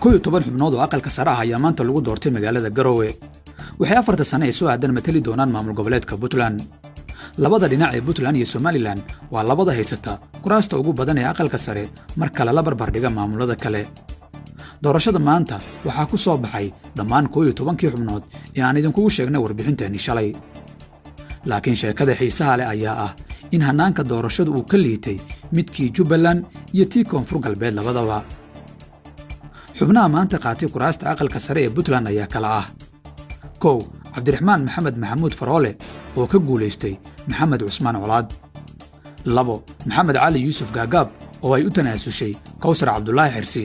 11 xubnood oo aqalka sare ah ayaa maanta lagu doortay magaalada Garowe. Waxay 4 sano ay soo aadan matali doonaan maamul goboleedka Puntland. Labada dhinac ee Puntland iyo Somaliland waa labada haysata kuraasta ugu badan ee aqalka sare marka la barbar dhiga maamulada kale. Doorashada maanta waxaa ku soo baxay dhammaan 11 xubnood ee aan idinku sheegnay warbixinteeni shalay. Laakiin sheekada xiisaha leh ayaa ah in hanaanka doorashadu uu ka liitay midkii Jubbaland iyo tii Koonfur Galbeed labadaba. xubnaha maanta qaatay kuraasta aqalka sare ee Puntland ayaa kala ah: 1. Cabdiraxmaan Maxamed Maxamuud Faroole oo ka guuleystay Maxamed Cusmaan Colaad. 2. Maxamed Cali Yuusuf Gaagaab oo ay u tanaasushay Kawsar Cabdullaahi Xirsi.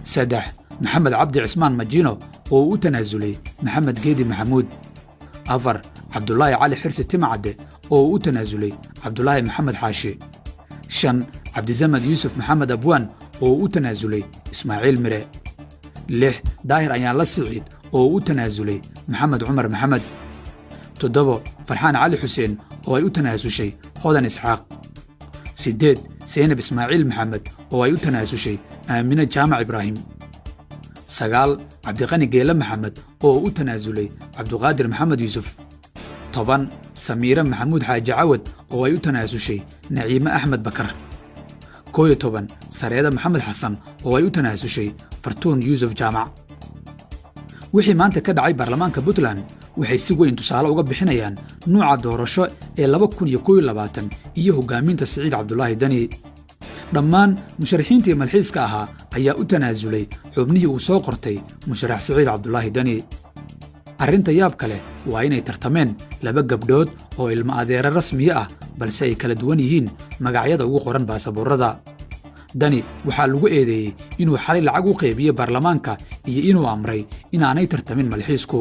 3. Maxamed Cabdi Cismaan Majiino oo u tanaasulay Maxamed Geedi Maxamuud. 4. Cabdullaahi Cali Xirsi Timcadde oo u tanaasulay Cabdullaahi Maxamed Xaashi. 5. Cabdisamed Yuusuf Maxamed Abwaan oo u tanaasulay Ismaaciil Mire. 6. Daahir Ayaanla Siciid oo u tanaasulay Maxamed Cumar Maxamed. 7. Farxaan Cali Xuseen oo ay u tanaasushay Hodan Isxaaq. 8. Zeynab Ismaaciil Maxamed oo ay u tanaasushay Aamine Jaamac Ibraahim. 9. Cabdiqani Geele Maxamed oo u tanaasulay Cabduqaadir Maxamed Yuusuf. 10. Samiire Maxamuud Xaaji Cawad oo ay u tanaasushay Naciime Axmed Bakar. 11. Sareeda Maxamed Xasan oo ay u tanaasushay Fartuun Yuusuf Jaamac. wixii maanta ka dhacay baarlamaanka Puntland waxay si weyn tusaale uga bixinayaan nooca doorasho ee 2021 iyo hogaaminta Siciid Cabdullaahi Dani. dhammaan musharaxiintii malxiiska ahaa ayaa u tanaasulay xubnihii uu soo qortay musharax Siciid Cabdullaahi Dani. arrinta yaab kale waa inay tartameen 2 gabdhood oo ilmo adeera rasmi ah balse ay kala duwan yihiin magacyada ugu qoran baasaboorada. Dani waxaa lagu eedeeyey inuu xalay lacag u qaybiyey baarlamaanka iyo inuu amray inaanay tartamin malxiisku.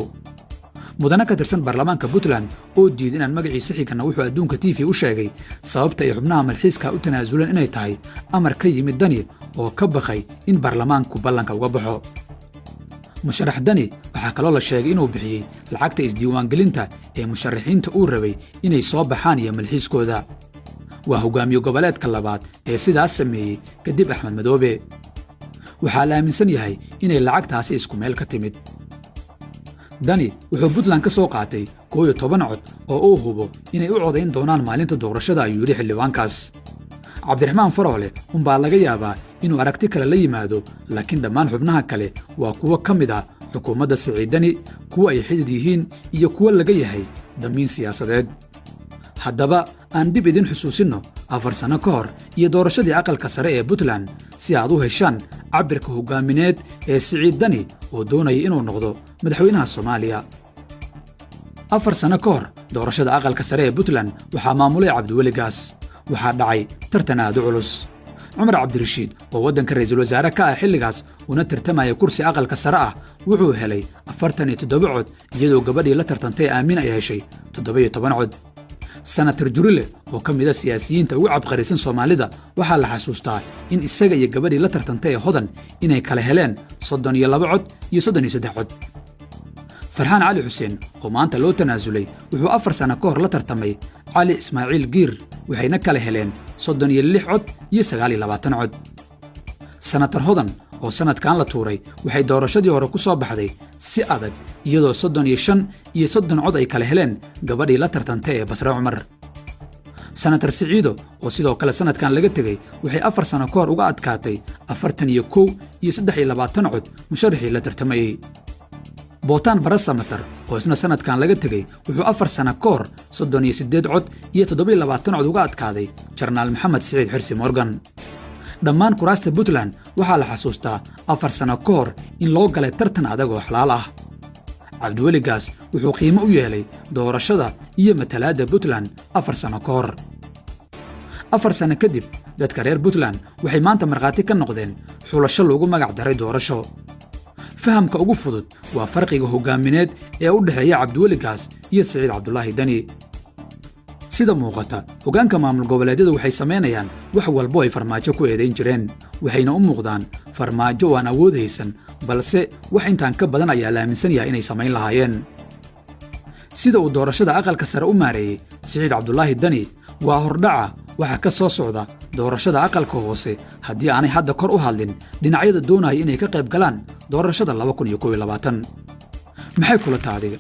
mudane ka tirsan baarlamaanka Puntland oo diiday inaan magaciisa xigana wuxuu adduunka TV u sheegay sababta ay xubnaha malxiiska u tanaasuleen inay tahay amar ka yimid Dani oo ka baqay in baarlamaanku ballanka uga baxo. musharax Dani waxaa kaloo la sheegay inuu bixiyey lacagta isdiiwaangelinta ee musharaxiinta uu rabay inay soo baxaan iyo malxiiskooda. waa hogaamiye goboleedka labaad ee sidaas sameeyey kadib Axmed Madoobe. waxaa la aaminsan yahay inay lacagtaasi isku meel ka timid. Dani wuxuu Puntland ka soo qaatay 11 cod oo uu hubo inay u codayn doonaan maalinta doorashada ayuu yiri xildhibaankaas. Cabdiraxmaan Faroole baa laga yaabaa inuu aragti kale la yimaado, laakiin dhammaan xubnaha kale waa kuwa ka mid ah xukuumadda Siciid Dani, kuwa ay xidid yihiin iyo kuwa laga yahay damiin siyaasadeed. haddaba aan dib idin xusuusinno 4 sano ka hor iyo doorashadii aqalka sare ee Puntland si aad u heshaan cabirka hogaamineed ee Siciid Dani oo doonaya inuu noqdo madaxweynaha Soomaaliya. 4 sano ka hor doorashada aqalka sare ee Puntland waxaa maamulay Cabdiweli Gaas. waxaa dhacay tartan aad u culus. Cumar Cabdirashiid oo waddanka ra'iisul wasaare ka ah xilligaas una tartamaya kursi aqalka sare ah wuxuu helay 47 cod iyadoo gabadhii la tartantay Aamine ay heshay 17 cod. Senator Jurile oo ka mid ah siyaasiyiinta ugu cabqarisan Soomaalida waxaa la xasuustaa in isaga iyo gabadhii la tartantay Hodan inay kala heleen 32 cod iyo 33 cod. Farxaan Cali Xuseen oo maanta loo tanaasulay wuxuu 4 sano ka hor la tartamay Cali Ismaaciil Giir waxayna kala heleen 36 cod iyo 29 cod. Senator Hodan oo sanadkan la tuuray waxay doorashadii hore ku soo baxday si adag iyadoo 35 iyo 30 cod ay kala heleen gabadhii la tartantay ee Basra Cumar. Senator Siciido oo sidoo kale sanadkan laga tegay waxay 4 sano ka hor uga adkaatay 41 iyo 23 cod musharaxii la tartamayay. Bootaan Barasamatar oo isna sanadkan laga tegay wuxuu 4 sano ka hor 38 cod iyo 27 cod uga adkaaday Jarnaal Maxamed Siciid Xirsi Morgan. dhammaan kuraasta Puntland waxaa la xasuustaa 4 sano ka hor in loo galay tartan adag oo xalaal ah. Cabdiweli Gaas wuxuu qiimo u yeelay doorashada iyo matalaadda Puntland 4 sano ka hor. 4 sano kadib dadka reer Puntland waxay maanta markhaati ka noqdeen xulasho loogu magac daray doorasho. fahamka ugu fudud waa farqiga hogaamineed ee u dhexeeya Cabdiweli Gaas iyo Siciid Cabdullaahi Dani. sida muuqata hogaanka maamul goboleedyadu waxay sameynayaan wax walbo ay farmaajo ku eedeyn jireen, waxayna u muuqdaan farmaajo aan awood haysan, balse wax intaan ka badan ayaa la aaminsan yahay inay samayn lahaayeen. sida uu doorashada aqalka sare u maareeyay Siciid Cabdullaahi Dani waa hordhaca waxa ka soo socda doorashada aqalka hoose haddii aanay hadda kor u hadlin dhinacyada doonaya inay ka qayb galaan doorashada 2021. maxay kula tahay adiga?